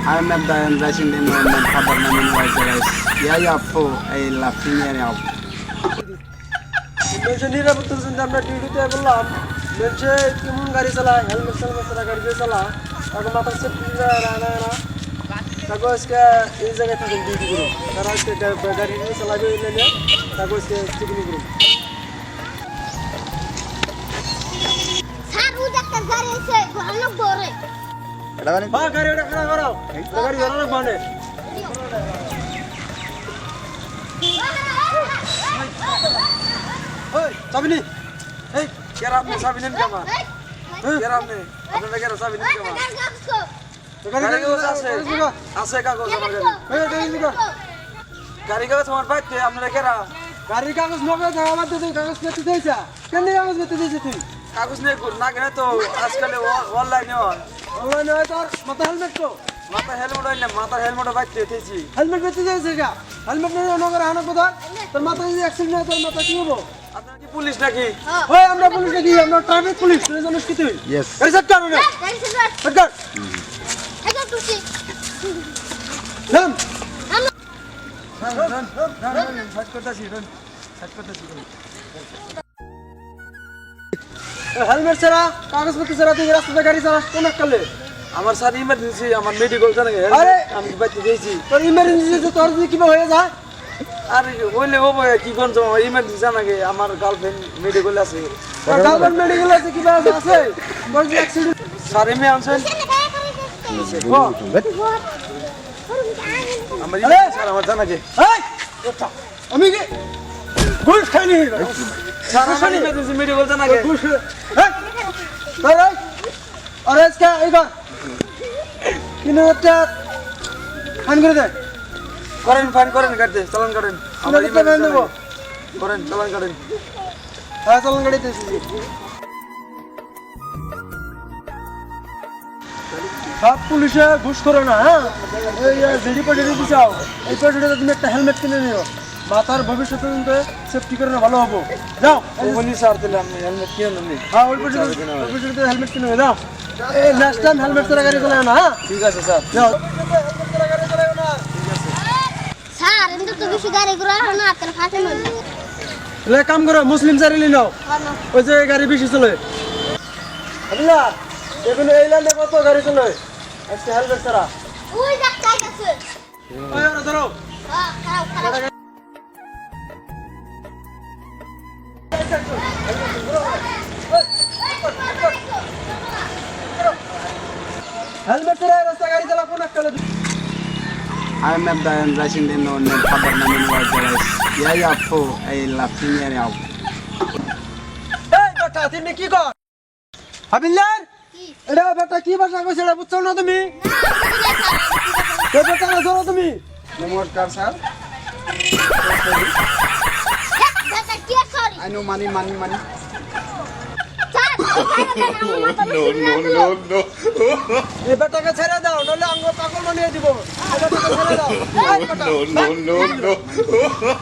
I am not dressing them on my father name in white dress. Yeah, po, I laughing here. মানুষের নিরাপত্তার জন্য আমরা ডিউটিতে বললাম মানুষে কেমন গাড়ি চালায় হেলমেট ছাড়া গাড়ি দিয়ে চালা তাকে মাথার সেফটি রানা না তাকে আজকে এই জায়গায় থাকুন ডিউটি করুন তারা আজকে গাড়ি নিয়ে চালাবে এলে তাকে আজকে চেকিং করুন স্যার ওই একটা গাড়ি এসে অনেক বড় এটা মানে বা গাড়ি ওটা খারাপ করাও গাড়ি ধরানো মানে ওই চাবিনি এই কেরা আপনি চাবিনি কেমন কেরা আপনি আপনারা কেরা চাবিনি কেমন গাড়ি কাগজ আছে কাগজ আমার গাড়ি কাগজ আমার বাইতে আপনারা কেরা গাড়ি কাগজ নবে আমার তো কাগজ পেতে দিয়েছা কেন কাগজ পেতে দিয়েছিস তুই কাগজ নেই না কেন তো আজকাল অনলাইনে অনলাইনে হয় তোর মাথা হেলমেট তো মাথা হেলমেট হইলে মাথা হেলমেট বাইতে দিয়েছি হেলমেট পেতে দিয়েছে গা হেলমেট নেই নগর আনা কোথায় তোর মাথা যদি অ্যাক্সিডেন্ট হয় তোর মাথা কি হবো আপনারা কি পুলিশ নাকি ওই আমরা পুলিশ নাকি আমরা ট্রাফিক পুলিশ তুই জানিস কি তুই Yes. গাড়ি সেট কর না সেট কর এটা তুই নাম হেলমেট ছাড়া কাগজপত্র ছাড়া তুই রাস্তাতে গাড়ি চালাস কোন করলে আমার স্যার ইমার্জেন্সি আমার মেডিকেল জানা আরে আমি বাইতে দিয়েছি তোর ইমার্জেন্সি তোর যদি কিভাবে হয়ে যায় আরে হইলে ও কি কোন সময় ইমার্জেন্সি জানা গে আমার গার্লফ্রেন্ড মেডিকেল আছে গার্লফ্রেন্ড মেডিকেল আছে কিভাবে আছে তোর যে অ্যাক্সিডেন্ট স্যার এমনি আনছেন আমার স্যার আমার জানা গে আমি কি ঘুষ খাইনি স্যার আমার ইমার্জেন্সি মেডিকেল জানা গে ঘুষ আরে আরে আজকে এইবার কিনে একটা ফাইন করে দে করেন ফাইন করেন গাড়ি দে চালান করেন আমার ইমার্জেন্সি দেব করেন চালান করেন হ্যাঁ চালান গাড়ি দিয়েছি সব পুলিশে ঘুষ করে না হ্যাঁ এই জিডি পয়সা দিতে চাও এই পয়সাটা তুমি একটা হেলমেট কিনে নিও মাথার ভবিষ্যতে কিন্তু সেফটি করে না ভালো হবো যাও বলি স্যার তাহলে আমি হেলমেট কিনে নেব হ্যাঁ ওই পয়সাতে হেলমেট কিনে নেবে যাও এই নেক্সট টাইম হেলমেট ছাড়া গাড়ি চালাও না হ্যাঁ ঠিক আছে স্যার যাও হেলমেট ছাড়া গাড়ি চালাও না স্যার এমনি তো বেশি গাড়ি ঘোড়া হয় না তোর ফাটে না লে কাম করো মুসলিম সারিলি নাও ওই যে গাড়ি বেশি চলে আল্লাহ এখন এই লাইনে কত গাড়ি চলে আজকে হেলমেট ছাড়া ওই একটা আছে ওই ওরা ধরো হ্যাঁ খারাপ হেলমেট ছাড়া রাস্তা গাড়ি চালা কোন একটা I am not dressing them on my father name in white dress. Yeah, po, I laughing here. এই বেটা তুমি কি কর হাবিলদার এটা বেটা কি ভাষা কইছ এটা বুঝছো না তুমি এই বেটা না ধরো তুমি Namaskar, sir. দাদা কি sorry I know money. Sir no. এই বেটাকে ছেড়ে দাও নলে অঙ্গ পাগল বানিয়ে দিব এই বেটাকে ছেড়ে দাও এই বেটা No.